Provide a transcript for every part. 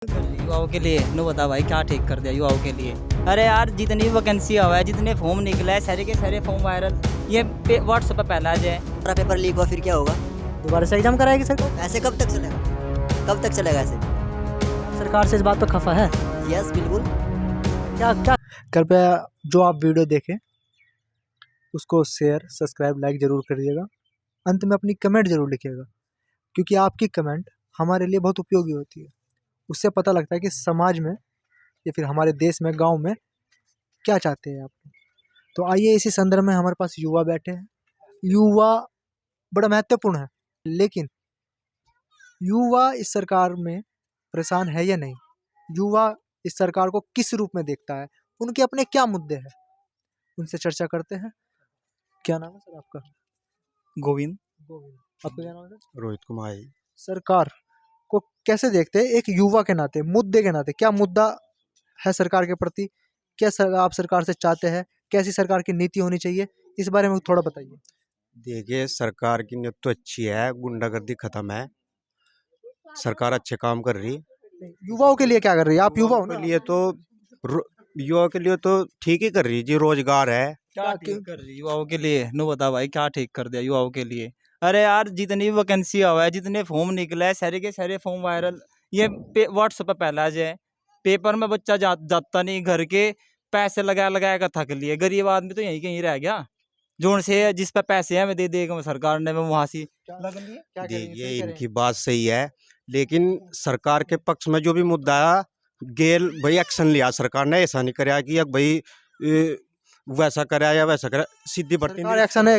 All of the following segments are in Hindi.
युवाओं के लिए नो बता भाई क्या ठीक कर दिया युवाओं के लिए। अरे यार जितनी वैकेंसी हुआ है जितने फॉर्म निकला है सारे के सारे फॉर्म वायरल ये व्हाट्सएप पर पहला जाए। हमारा पेपर लीक हुआ फिर क्या होगा? दोबारा से एग्जाम कराएगी सरकार। ऐसे कब तक चलेगा? कब तक चलेगा ऐसे? सरकार से इस बात पर खफा है। यस बिल्कुल। क्या क्या कृपया जो आप वीडियो देखें उसको शेयर सब्सक्राइब लाइक ज़रूर करिएगा। अंत में अपनी कमेंट ज़रूर लिखिएगा क्योंकि आपकी कमेंट हमारे लिए बहुत उपयोगी होती है। उससे पता लगता है कि समाज में या फिर हमारे देश में गांव में क्या चाहते हैं आप। तो आइए इसी संदर्भ में हमारे पास युवा बैठे हैं। युवा बड़ा महत्वपूर्ण है, लेकिन युवा इस सरकार में परेशान है या नहीं, युवा इस सरकार को किस रूप में देखता है, उनके अपने क्या मुद्दे हैं, उनसे चर्चा करते हैं। क्या नाम है सर आपका? गोविंद। गोविंद। आपका क्या नाम है सर? रोहित कुमार। सरकार को कैसे देखते हैं एक युवा के नाते, मुद्दे के नाते? क्या मुद्दा है सरकार के प्रति? क्या आप सरकार से चाहते हैं? कैसी सरकार की नीति होनी चाहिए, इस बारे में थोड़ा बताइए। देखिए, सरकार की नीति तो अच्छी है, गुंडागर्दी खत्म है, सरकार अच्छे काम कर रही। युवाओं के लिए क्या कर रही है? आप युवा हो ना? युवाओं के लिए तो ठीक ही कर रही जी, रोजगार है। क्या ठीक कर रही युवाओं के लिए नो बता भाई क्या ठीक कर दिया युवाओं के लिए। अरे यार जितनी वैकेंसी हुआ है जितने फॉर्म निकला है सारे के सारे फॉर्म वायरल ये व्हाट्सएप पर पहला जाए। पेपर में बच्चा जाता नहीं, घर के पैसे लगा लगा कर थक लिए, गरीब आदमी तो यहीं कहीं रह गया। जोन से जिस पे पैसे हैं मैं दे देगा सरकार ने मैं वहां से लग लिए। क्या करेंगे? देखिए, सही करें। इनकी बात सही है, लेकिन सरकार के पक्ष में जो भी मुद्दा है, गेल भाई एक्शन लिया सरकार ने, ऐसा नहीं कराया कि अब भाई वैसा कराया या वैसा कराया, सीधी भर्ती सरकार नहीं। एक्शन है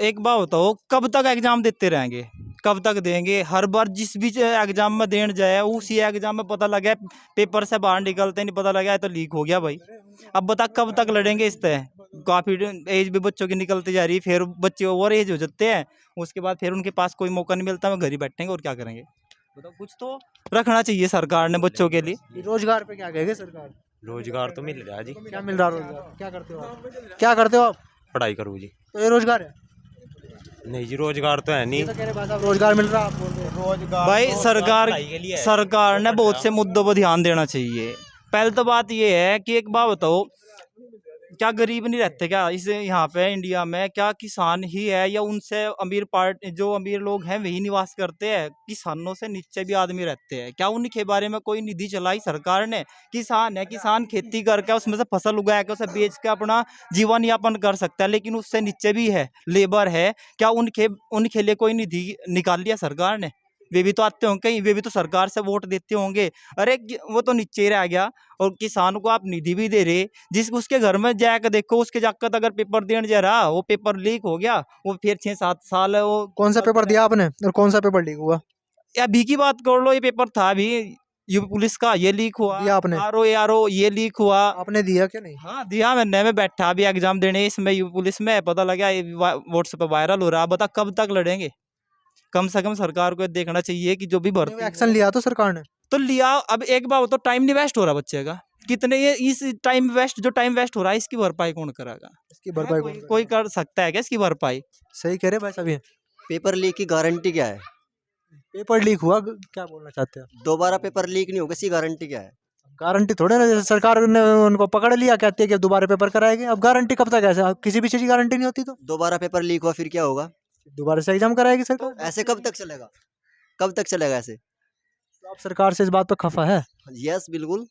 एक बात बताओ कब तक एग्जाम देते रहेंगे, कब तक देंगे? हर बार जिस भी एग्जाम में देने जाए उसी एग्जाम में पता लगा पेपर से बाहर निकलते नहीं पता लगा तो लीक हो गया भाई। अब बता कब तक लड़ेंगे इस तरह? काफी एज भी बच्चों की निकलती जा रही है, फिर बच्चे ओवर एज हो जाते हैं, उसके बाद फिर उनके पास कोई मौका नहीं मिलता, वो घर ही बैठेंगे और क्या करेंगे बताओ। कुछ तो रखना चाहिए सरकार ने बच्चों के लिए। रोजगार पे क्या कहेगा सरकार? रोजगार तो मिल रहा है जी। क्या मिल रहा है रोजगार? क्या करते हो आप? क्या करते हो आप? पढ़ाई करूँ जी। तो ये रोजगार है? नहीं जी, रोजगार तो है ये नहीं। तो कह रहे भाई साहब रोजगार मिल रहा है, आप बोल रहे हो। रोजगार भाई तो सरकार ने बहुत से मुद्दों पर ध्यान देना चाहिए। पहले तो बात ये है कि एक बात बताओ, क्या गरीब नहीं रहते क्या इस यहाँ पे इंडिया में? क्या किसान ही है या उनसे अमीर पार्ट जो अमीर लोग हैं वही निवास करते हैं? किसानों से नीचे भी आदमी रहते हैं क्या? उनके बारे में कोई निधि चलाई सरकार ने? किसान है, किसान खेती करके उसमें से फसल उगा के उसे बेच के अपना जीवन यापन कर सकता है, लेकिन उससे नीचे भी है लेबर है, क्या उनके लिए कोई निधि निकाल लिया सरकार ने? वे भी तो आते होंगे कहीं, वे भी तो सरकार से वोट देते होंगे। अरे वो तो नीचे ही रह गया। और किसान को आप निधि भी दे रहे, जिस उसके घर में जाकर देखो, उसके जाकर अगर पेपर देने जा रहा वो पेपर लीक हो गया, वो फिर 6-7 साल है वो। कौन सा पेपर दिया आपने और कौन सा पेपर लीक हुआ? अभी की बात कर लो, ये पेपर था अभी यूपी पुलिस का, ये लीक हुआ। दिया आपने? आरओ ये लीक हुआ। आपने दिया क्या? नहीं। हाँ दिया मैंने, मैं बैठा अभी एग्जाम देने इसमें यूपी पुलिस में, पता लगा व्हाट्सएप पर वायरल हो रहा। बता कब तक लड़ेंगे? कम से कम सरकार को देखना चाहिए कि जो भी भर्ती एक्शन लिया तो सरकार ने तो लिया। अब एक बार तो टाइम नहीं वेस्ट हो रहा बच्चे का, कितने ये इस टाइम वेस्ट हो रहा है, इसकी भरपाई कौन करेगा? इसकी भरपाई कोई कर सकता है क्या इसकी भरपाई? सही कह रहे भाई साहब। ये पेपर लीक की गारंटी क्या है? पेपर लीक हुआ, क्या बोलना चाहते हैं? दोबारा पेपर लीक नहीं होगा, इसकी गारंटी क्या है? गारंटी थोड़े ना, जैसे सरकार ने उनको पकड़ लिया कहती है कि दोबारा पेपर कराएंगे, अब गारंटी कब तक? ऐसे किसी भी चीज की गारंटी नहीं होती। तो दोबारा पेपर लीक हुआ फिर क्या होगा? दोबारा से एग्जाम कराएगी सरकार। ऐसे कब तक चलेगा? कब तक चलेगा ऐसे? तो आप सरकार से इस बात पर खफा है? यस बिल्कुल।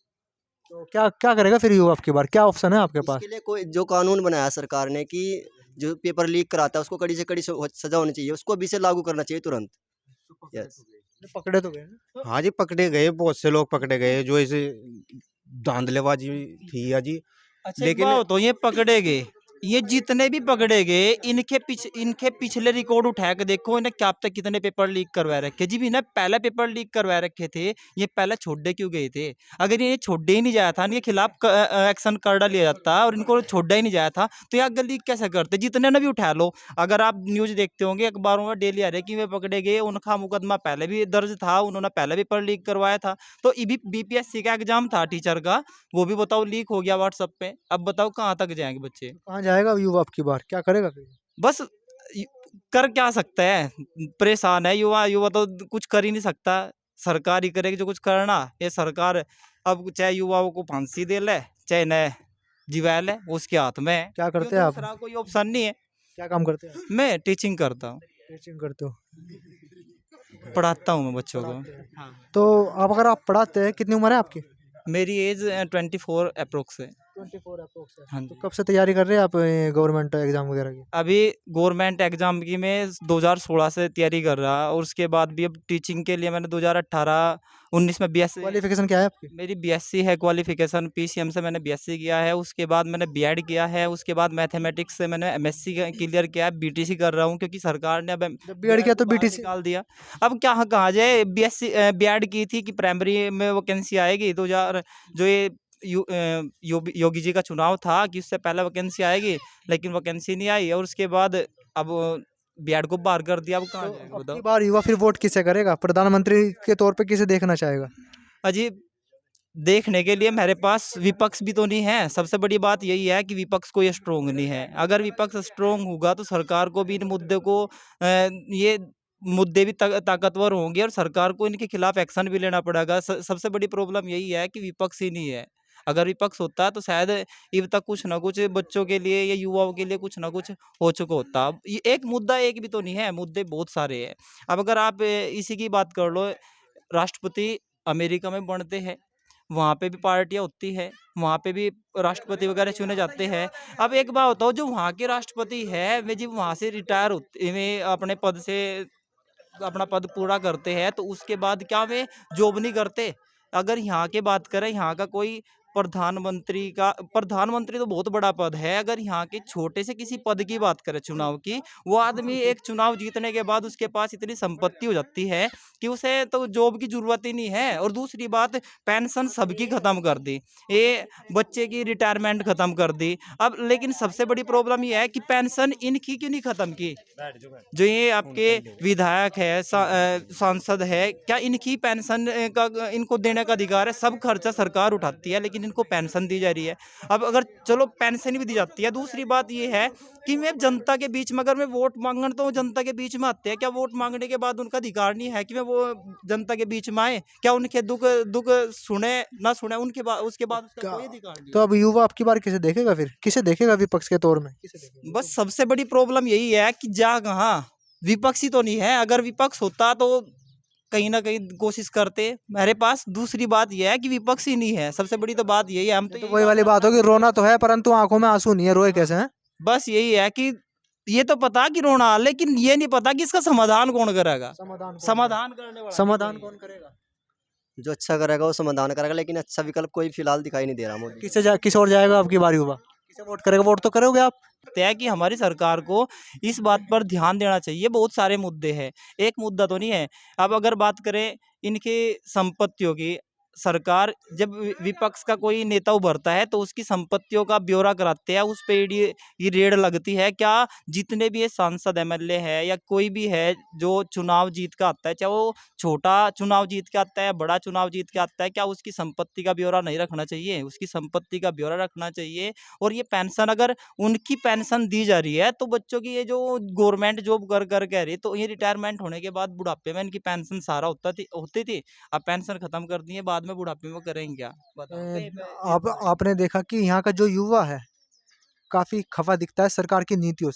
तो क्या क्या करेगा फिर युवा आपकी बार? क्या ऑप्शन है आपके पास? इसके लिए कोई जो कानून बनाया सरकार ने कि जो पेपर लीक कराता है उसको कड़ी से कड़ी सजा होनी चाहिए, उसको अभी से लागू करना चाहिए तुरंत। यस। पकड़े तो गए ना? हाँ जी, पकड़े गए, बहुत से लोग पकड़े गए जो इसे धांधलेबाजी थी या जी। अच्छा लेकिन तो ये पकड़े गए, ये जितने भी पकड़े गए इनके पिछले रिकॉर्ड उठा के देखो, इन्हें क्या तक कितने पेपर लीक करवा रखे जी। भी ना पहले पेपर लीक करवा रखे थे, ये पहले छोड़े क्यों गए थे? अगर ये छोड़े ही नहीं जाया था, इनके खिलाफ एक्शन कर लिया जाता और इनको छोड़ा ही नहीं जाया था तो ये आगे लीक कैसे करते? जितने ने भी उठा लो, अगर आप न्यूज देखते होंगे अखबारों में डेली आ रहे कि वे पकड़े गए, उनका मुकदमा पहले भी दर्ज था, उन्होंने पहले पेपर लीक करवाया था। तो बीपीएससी का एग्जाम था टीचर का, वो भी बताओ लीक हो गया व्हाट्सएप पे। अब बताओ कहाँ तक जाएंगे बच्चे? कहाँ जाएगा युवा आपकी बार? क्या करेगा फिर? बस कर क्या सकता है? परेशान है युवा, युवा तो कुछ कर ही नहीं सकता। सरकार ही करेगी जो कुछ करना। ये सरकार अब चाहे युवाओं को फांसी दे ले, चाहे न जीवा ले, उसके हाथ में है। क्या क्यों, करते हैं आप? दूसरा कोई ऑप्शन नहीं है। क्या काम करते हैं? मैं टीचिंग करता हूँ, टीचिंग करते हो? पढ़ाता हूँ मैं बच्चों को। पढ़ाते हैं। हाँ। तो अब अगर आप पढ़ाते हैं, कितनी उम्र है आपकी? मेरी एज 24 अप्रोक्स है। 24 अप्रोक्स है। हाँ तो जी। कब से तैयारी कर रहे हैं आप गवर्नमेंट एग्जाम वगैरह की? अभी गवर्नमेंट एग्जाम की मैं 2016 से तैयारी कर रहा, और उसके बाद भी अब टीचिंग के लिए मैंने 2018-19 में बीएससी, क्वालिफिकेशन क्या है आपकी? मेरी बीएससी है क्वालिफिकेशन, पीसीएम से मैंने बीएससी किया है। उसके बाद मैंने बीएड किया है। उसके बाद मैथमेटिक्स से मैंने एमएससी क्लियर किया है। बीटीसी कर रहा हूँ क्योंकि सरकार ने अब जब बीएड किया तो बाहर बीटीसी निकाल दिया। अब क्या कहा जाए, बीएससी बीएड की थी कि प्राइमरी में वैकेंसी आएगी 2000, जो ये योगी जी का चुनाव था कि उससे पहले वैकेंसी आएगी, लेकिन वैकेंसी नहीं आई, और उसके बाद अब बीएड को बाहर कर दिया। अब कहाँ तो जाएगा अब की बताओ। बार युवा फिर वोट किसे करेगा? प्रधानमंत्री के तौर पे किसे देखना चाहेगा? अजी, देखने के लिए मेरे पास विपक्ष भी तो नहीं है। सबसे बड़ी बात यही है कि विपक्ष कोई स्ट्रोंग नहीं है। अगर विपक्ष स्ट्रोंग होगा तो सरकार को भी इन मुद्दे को ये मुद्दे भी ताकतवर होंगे, और सरकार को इनके खिलाफ एक्शन भी लेना पड़ेगा। सबसे बड़ी प्रॉब्लम यही है कि विपक्ष ही नहीं है। अगर विपक्ष होता तो शायद अब तक कुछ ना कुछ बच्चों के लिए या युवाओं के लिए कुछ ना कुछ हो चुका होता। अब ये एक मुद्दा एक भी तो नहीं है, मुद्दे बहुत सारे हैं। अब अगर आप इसी की बात कर लो, राष्ट्रपति अमेरिका में बनते हैं, वहाँ पे भी पार्टियाँ होती है, वहाँ पे भी राष्ट्रपति वगैरह चुने जाते हैं। अब एक बात बताओ, जो वहाँ के राष्ट्रपति है वे जब वहाँ से रिटायर होते, वे अपने पद से अपना पद पूरा करते हैं, तो उसके बाद क्या वे जॉब नहीं करते? अगर यहाँ की बात करें, यहाँ का कोई प्रधानमंत्री तो बहुत बड़ा पद है। अगर यहाँ के छोटे से किसी पद की बात करें चुनाव की, वो आदमी एक चुनाव जीतने के बाद उसके पास इतनी संपत्ति हो जाती है कि उसे तो जॉब की जरूरत ही नहीं है। और दूसरी बात, पेंशन सबकी खत्म कर दी, ये बच्चे की रिटायरमेंट खत्म कर दी। अब लेकिन सबसे बड़ी प्रॉब्लम ये है कि पेंशन इनकी क्यों नहीं खत्म की? जो ये आपके विधायक है, सांसद है, क्या इनकी पेंशन का इनको देने का अधिकार है? सब खर्चा सरकार उठाती है, लेकिन इनको पेंशन दी जा रही है। अब अगर चलो पेंशन भी दी जाती है, दूसरी बात ये है कि मैं जनता के बीच में अगर मैं वोट मांगने, तो वो जनता के बीच में आते हैं। क्या वोट मांगने के बाद उनका अधिकार नहीं है कि मैं वो जनता के बीच में आए? क्या उनके दुख दुख सुने ना सुने, उनके बाद उसके बाद उसका कोई अधिकार नहीं तो है। अब युवा आपकी बार किसे देखेगा? फिर किसे देखेगा विपक्ष के तौर में? किसे देखेगा? बस सबसे बड़ी प्रॉब्लम यही है कि जा कहाँ, विपक्ष ही तो नहीं है। अगर विपक्ष होता तो कहीं ना कहीं कोशिश करते। मेरे पास दूसरी बात यह है कि विपक्ष ही नहीं है। सबसे बड़ी तो बात यही है। हम तो तो यही वही वाली बात होगी, रोना तो है परंतु आंखों में आंसू नहीं है, रोए कैसे हैं? बस यही है कि ये तो पता कि रोना, लेकिन ये नहीं पता कि इसका समाधान कौन करेगा। समाधान करने वाला समाधान नहीं कोई। कौन करेगा? जो अच्छा करेगा वो समाधान करेगा, लेकिन अच्छा विकल्प कोई फिलहाल दिखाई नहीं दे रहा मोदी। किस और जाएगा आपकी बार युवा? किसे वोट करेगा? वोट तो करोगे आप? है कि हमारी सरकार को इस बात पर ध्यान देना चाहिए। बहुत सारे मुद्दे हैं, एक मुद्दा तो नहीं है। अब अगर बात करें इनकी संपत्तियों की, सरकार जब विपक्ष का कोई नेता उभरता है तो उसकी संपत्तियों का ब्यौरा कराते हैं, उस पे ये रेड लगती है। क्या जितने भी ये सांसद एमएलए है या कोई भी है जो चुनाव जीत के आता है, चाहे वो छोटा चुनाव जीत के आता है, बड़ा चुनाव जीत के आता है, क्या उसकी संपत्ति का ब्यौरा नहीं रखना चाहिए? उसकी संपत्ति का ब्यौरा रखना चाहिए। और ये पेंशन, अगर उनकी पेंशन दी जा रही है तो बच्चों की ये जो गवर्नमेंट जॉब कर कह रही है, तो ये रिटायरमेंट होने के बाद बुढ़ापे में इनकी पेंशन सारा होती थी। अब पेंशन खत्म कर दी है, बाद में बुढ़ापे में करेंगे क्या बताओ? आपने देखा कि यहाँ का जो युवा है काफी खफा दिखता है सरकार की नीतियों से।